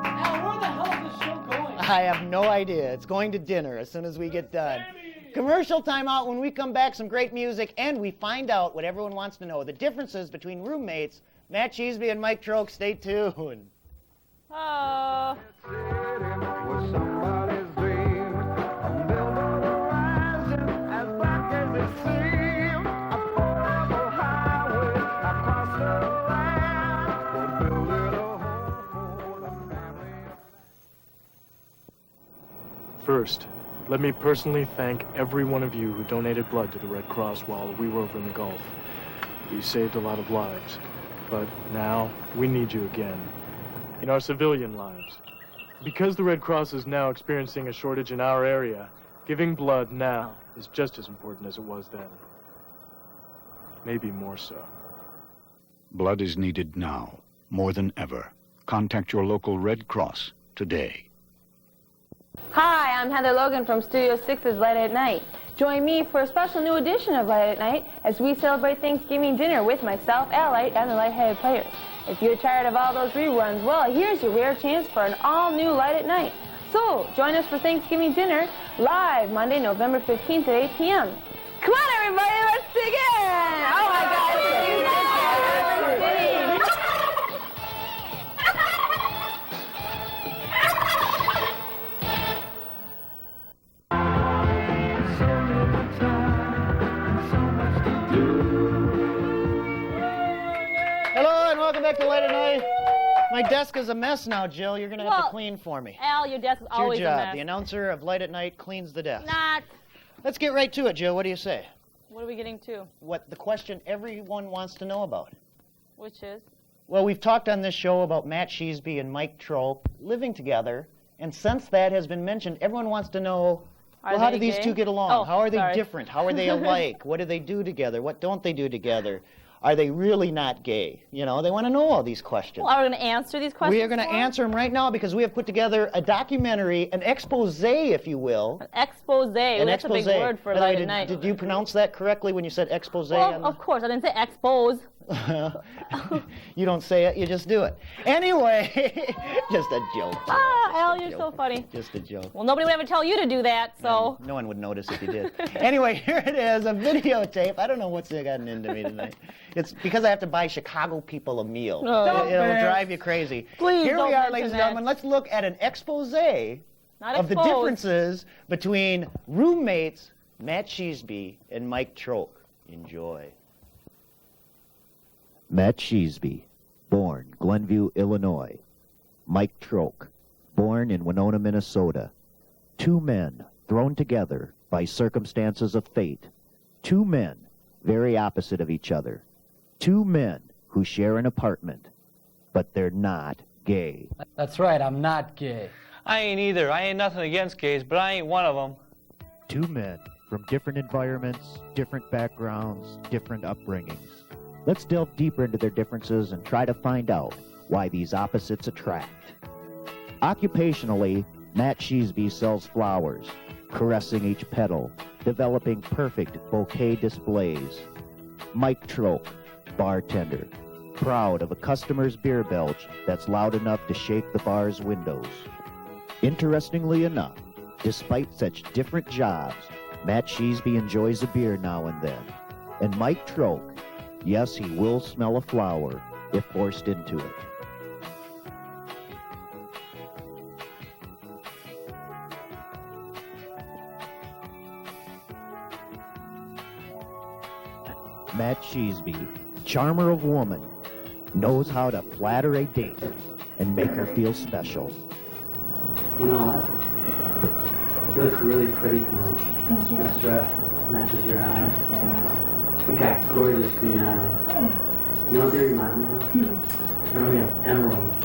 Al, where the hell is this show going? I have no idea. It's going to dinner as soon as we get done. Commercial timeout. When we come back, some great music, and we find out what everyone wants to know, the differences between roommates. Matt Cheesby and Mike Troke, stay tuned. Oh. First, let me personally thank every one of you who donated blood to the Red Cross while we were over in the Gulf. You saved a lot of lives, but now we need you again in our civilian lives. Because the Red Cross is now experiencing a shortage in our area, giving blood now is just as important as it was then. Maybe more so. Blood is needed now, more than ever. Contact your local Red Cross today. Hi, I'm Heather Logan from Studio 6's Light at Night. Join me for a special new edition of Light at Night as we celebrate Thanksgiving dinner with myself, Al Light, and the Light-Headed Players. If you're tired of all those reruns, well, here's your rare chance for an all-new Light at Night. So, join us for Thanksgiving dinner live Monday, November 15th at 8 p.m. Come on, everybody, let's dig in! Oh, my God, it's a huge Hello and welcome back to Light at Night. My desk is a mess now, Jill. You're going to have to Well, clean for me. Al, your desk is It's your always a job. mess. The announcer of Light at Night cleans the desk. Not. Let's get right to it, Jill. What do you say? What are we getting to? What the question everyone wants to know about. Which is? Well, we've talked on this show about Matt Cheesby and Mike Troke living together, and since that has been mentioned, everyone wants to know, Are well, how they do these gay? two get along? Oh, How are they sorry. different? How are they alike? What do they do together? What don't they do together? Are they really not gay? You know, they want to know all these questions. Well, are we going to answer these questions? We are going to answer them right now because we have put together a documentary, an expose, if you will. Expose. Ooh, An that's expose. a big word for By the way, Light at Night. did you pronounce that correctly when you said expose? Well, of course. I didn't say expose. You don't say it, you just do it. Anyway, just a joke. Ah, Al, you're so funny. Just a joke. Well, nobody would ever tell you to do that, so. No one would notice if you did. Anyway, here it is, a videotape. I don't know what's gotten into me tonight. It's because I have to buy Chicago people a meal. Oh, It'll man. drive you crazy. Please Here don't we are, mention ladies and that. gentlemen. Let's look at an expose Not of the exposed. differences between roommates Matt Cheesby and Mike Troke. Enjoy. Matt Cheesby, born Glenview, Illinois. Mike Troke, born in Winona, Minnesota. Two men thrown together by circumstances of fate. Two men very opposite of each other. Two men who share an apartment, but they're not gay. That's right, I'm not gay. I ain't either. I ain't nothing against gays, but I ain't one of them. Two men from different environments, different backgrounds, different upbringings. Let's delve deeper into their differences and try to find out why these opposites attract. Occupationally, Matt Sheesby sells flowers, caressing each petal, developing perfect bouquet displays. Mike Troke, bartender, proud of a customer's beer belch that's loud enough to shake the bar's windows. Interestingly enough, despite such different jobs, Matt Sheesby enjoys a beer now and then. And Mike Troke, yes, he will smell a flower if forced into it. Matt Sheesby, charmer of woman, knows how to flatter a date and make her feel special. You know what? You look really pretty tonight. Thank you. This dress matches your eyes. Yeah. You got gorgeous green eyes. Oh. You know what they remind me of? They remind me of emeralds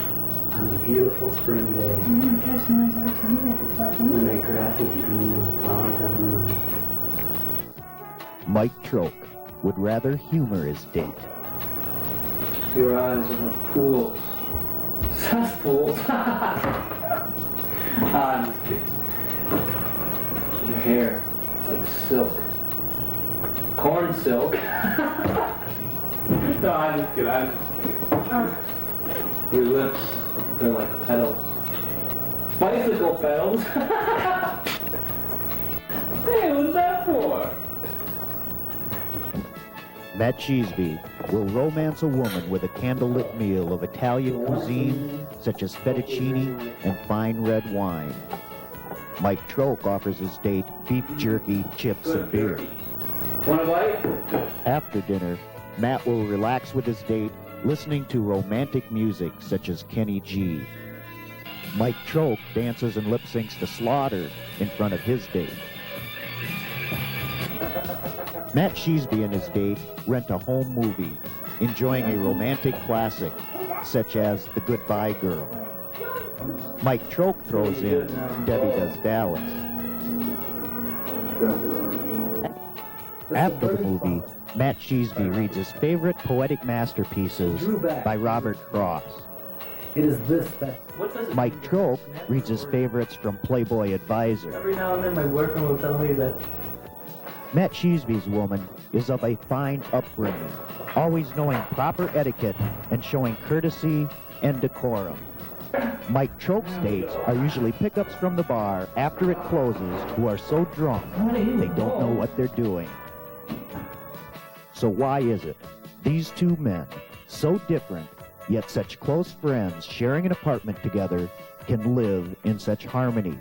on a beautiful spring day. Oh my gosh, no one's ever told me that before. Thank When you. the grass is green and the flowers are blue. Mike Troke would rather humor his date. Your eyes are like pools. Cesspools. I'm just kidding. Your hair is like silk. Corn silk. No, I'm just kidding. I'm just kidding. Your lips, they're like petals. Bicycle pedals. Hey, what's that for? Matt Sheesby will romance a woman with a candlelit meal of Italian cuisine, such as fettuccine and fine red wine. Mike Troke offers his date beef jerky, chips, and beer. Want a bite? After dinner, Matt will relax with his date, listening to romantic music such as Kenny G. Mike Troke dances and lip syncs to Slaughter in front of his date. Matt Sheesby and his date rent a home movie, enjoying a romantic classic such as The Goodbye Girl. Mike Troke throws in Debbie Does Dallas. After the movie, Matt Sheesby reads his favorite poetic masterpieces by Robert Frost. It is this that. Mike Troke reads his favorites from Playboy Advisor. Every now and then my boyfriend will tell me that. Matt Sheesby's woman is of a fine upbringing, always knowing proper etiquette and showing courtesy and decorum. Mike Troke's dates are usually pickups from the bar after it closes who are so drunk they don't know what they're doing. So why is it these two men, so different, yet such close friends sharing an apartment together, can live in such harmony?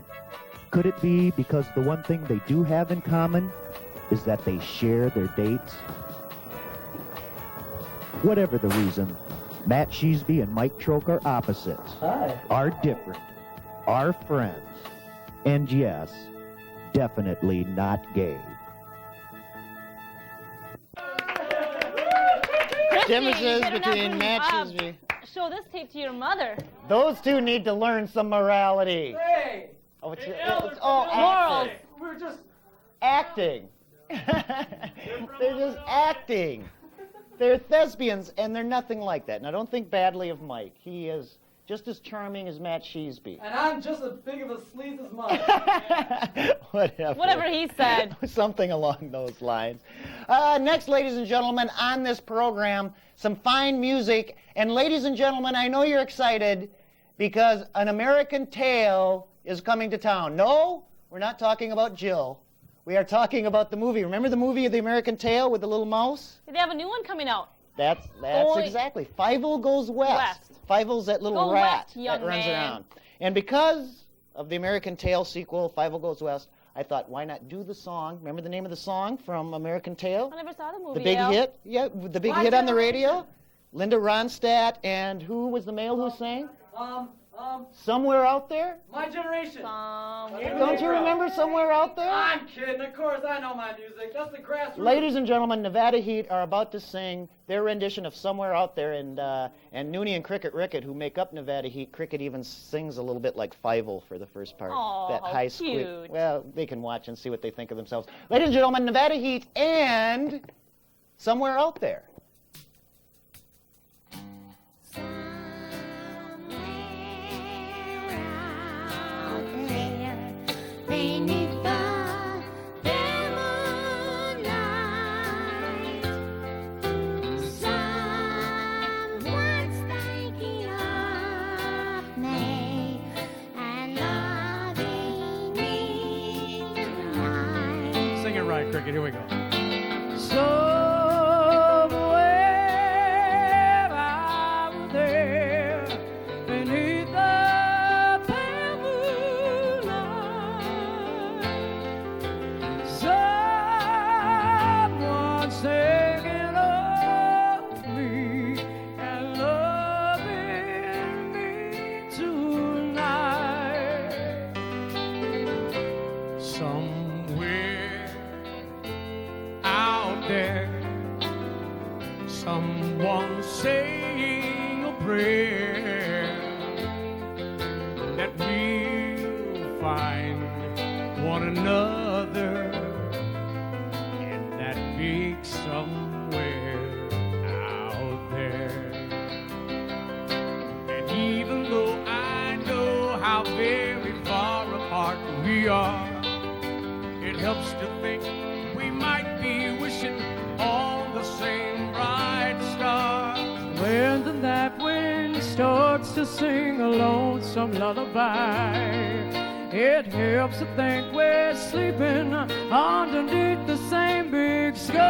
Could it be because the one thing they do have in common is that they share their dates? Whatever the reason, Matt Sheesby and Mike Troke are opposites, are different, are friends, and yes, definitely not gay. Differences between Matt Sheesby. Show this tape to your mother. Those two need to learn some morality. Hey! Oh, it's Morals. acting. We're just Acting. They're just acting. They're thespians, and they're nothing like that. Now, don't think badly of Mike. He is just as charming as Matt Sheesby. And I'm just as big of a sleaze as Mike. Whatever he said. Something along those lines. Next, ladies and gentlemen, on this program, some fine music. And ladies and gentlemen, I know you're excited because An American Tail is coming to town. No, we're not talking about Jill. We are talking about the movie. Remember the movie of The American Tail with the little mouse? They have a new one coming out. That's Going exactly. Fievel Goes West. Fievel's that little Go rat west, young that runs man. around. And because of the American Tail sequel, Fievel Goes West, I thought, why not do the song? Remember the name of the song from American Tail? I never saw the movie. The big Al. hit? Yeah, the big hit on the radio? Linda Ronstadt, and who was the male who sang? Somewhere Out There? My Generation. Don't you remember Somewhere Out There? I'm kidding. Of course, I know my music. That's the Grassroots. Ladies and gentlemen, Nevada Heat are about to sing their rendition of Somewhere Out There, and Noonie and Cricket Ricket, who make up Nevada Heat, Cricket even sings a little bit like Fievel for the first part. Aw, that how high squeak. cute. Well, they can watch and see what they think of themselves. Ladies and gentlemen, Nevada Heat and Somewhere Out There. Beneath the moonlight, someone's thinking of me and loving me tonight. Sing it right, Cricket. Here we go. Somewhere out there beneath the pale moonlight, someone's thinking of me and loving me tonight. Somewhere out there, someone saying a prayer that we'll find one another in that big somewhere out there. And even though I know how very far apart we are, it helps to think we might be wishing on the same bright star. When the night wind starts to sing a lonesome lullaby, it helps to think we're sleeping underneath the same big sky.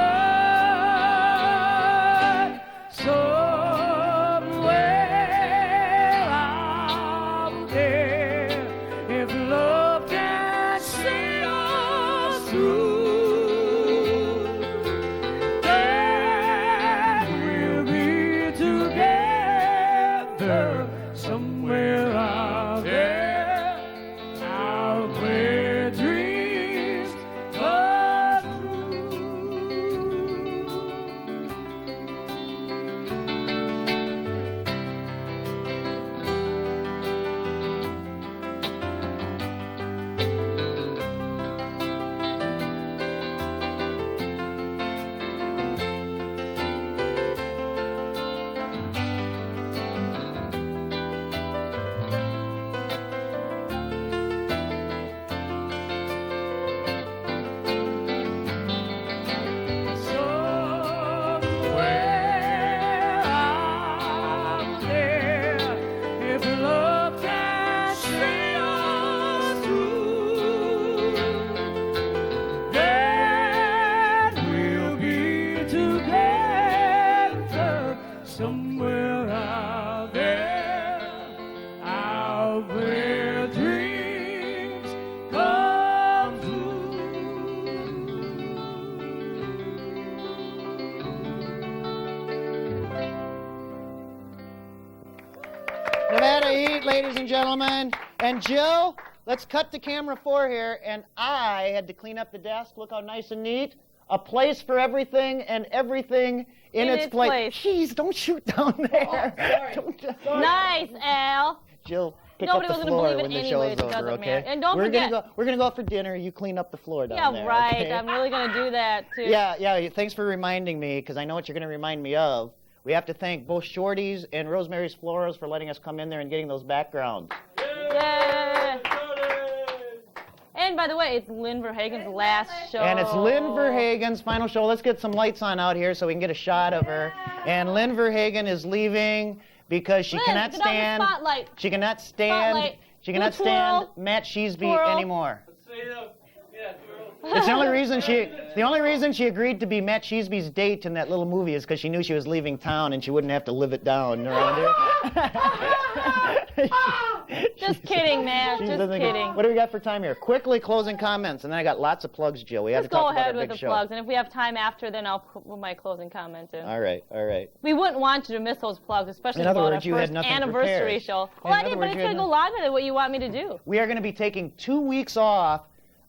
Somewhere out there, if love can see us through, somewhere out there, out where dreams come somewhere out there, out where dreams come Nevada Heat, ladies and gentlemen. And Jill, let's cut to camera 4 here. And I had to clean up the desk. Look how nice and neat. A place for everything and everything in its place. Jeez, don't shoot down there. Oh, nice, Al. Jill, pick Nobody up was the gonna floor believe it when the anyways, show it is over, doesn't okay? matter. And don't we're forget- we're gonna go out for dinner. You clean up the floor down there. Yeah, right. Okay? I'm really going to do that, too. Yeah. Thanks for reminding me, because I know what you're going to remind me of. We have to thank both Shorty's and Rosemary's Florals for letting us come in there and getting those backgrounds. Yeah. And by the way, it's Lynn Verhagen's last show. And it's Lynn Verhagen's final show. Let's get some lights on out here so we can get a shot of her. And Lynn Verhagen is leaving because she Lynn, cannot get on the stand. spotlight. She cannot stand. Spotlight. She cannot Do a twirl. stand Matt Sheesby Twirl. anymore. It's the only reason she agreed to be Matt Sheesby's date in that little movie is because she knew she was leaving town and she wouldn't have to live it down around here. Just kidding, man. She Just doesn't- kidding. What do we got for time here? Quickly closing comments, and then I got lots of plugs, Jill. We have Just to talk go about ahead our with big the show. plugs, and if we have time after, then I'll put my closing comment in. All right, all right. We wouldn't want you to miss those plugs, especially In other about words, our you had first nothing anniversary prepared. show. In Well, I other did, but words, it's you going had to go live with it, what you want me to do. We are going to be taking 2 weeks off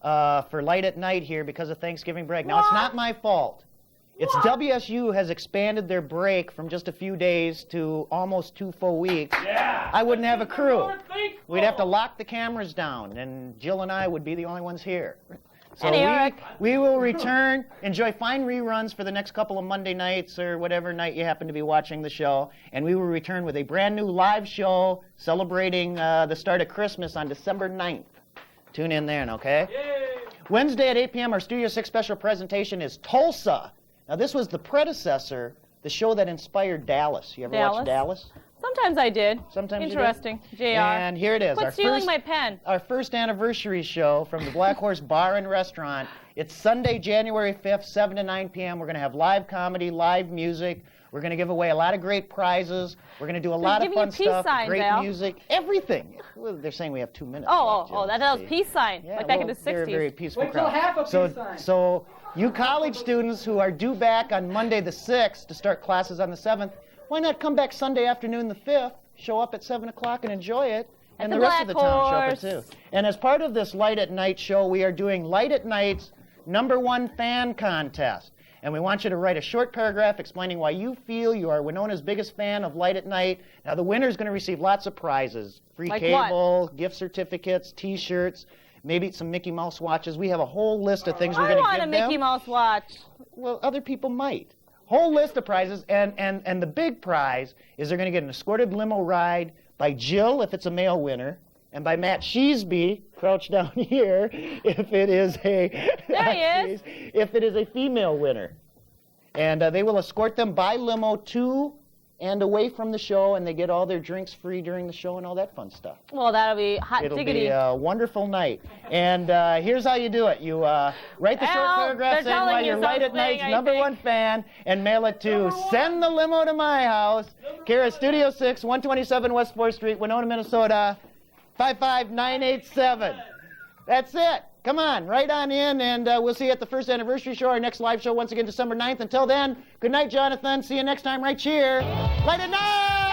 for Light at Night here because of Thanksgiving break. Now, it's not my fault. It's WSU has expanded their break from just a few days to almost 2 full weeks. Yeah. I wouldn't have a crew. We'd have to lock the cameras down, and Jill and I would be the only ones here. So And Eric. we will return, enjoy fine reruns for the next couple of Monday nights or whatever night you happen to be watching the show, and we will return with a brand new live show celebrating the start of Christmas on December 9th. Tune in then, okay? Wednesday at 8 p.m., our Studio 6 special presentation is Tulsa. Now, this was the predecessor, the show that inspired Dallas. You ever watch Dallas? Sometimes I did. Sometimes you did? Interesting. JR. And here it is. Quit stealing my pen. Our first anniversary show from the Black Horse Bar and Restaurant. It's Sunday, January 5th, 7 to 9 p.m. We're going to have live comedy, live music. We're going to give away a lot of great prizes. We're going to do a lot of fun stuff, great music, everything. Well, they're saying we have 2 minutes. That was peace sign, like back in the 60s. They're a very peaceful Wait till crowd. half a peace sign. So you college students who are due back on Monday the 6th to start classes on the 7th, why not come back Sunday afternoon the 5th, show up at 7 o'clock and enjoy it, and the rest of the town show up at 2. And as part of this Light at Night show, we are doing Light at Night's #1 fan contest. And we want you to write a short paragraph explaining why you feel you are Winona's biggest fan of Light at Night. Now, the winner is going to receive lots of prizes. Free Like cable, gift certificates, T-shirts, maybe some Mickey Mouse watches. We have a whole list of things we're I going to want give a them. Mickey Mouse watch. Well, other people might. Whole list of prizes, and the big prize is they're going to get an escorted limo ride by Jill if it's a male winner, and by Matt Sheesby, crouched down here, if it is if it is a female winner. And they will escort them by limo to and away from the show, and they get all their drinks free during the show and all that fun stuff. Well, that'll be hot It'll diggity. be a wonderful night. And here's how you do it. You write the short paragraph saying why you're Light at Night's #1 fan and mail it to Send the Limo to My House, care of Studio 6, 127 West 4th Street, Winona, Minnesota, 55987. That's it. Come on, right on in, and we'll see you at the first anniversary show, our next live show once again December 9th. Until then, good night, Jonathan. See you next time right here. Light at Night!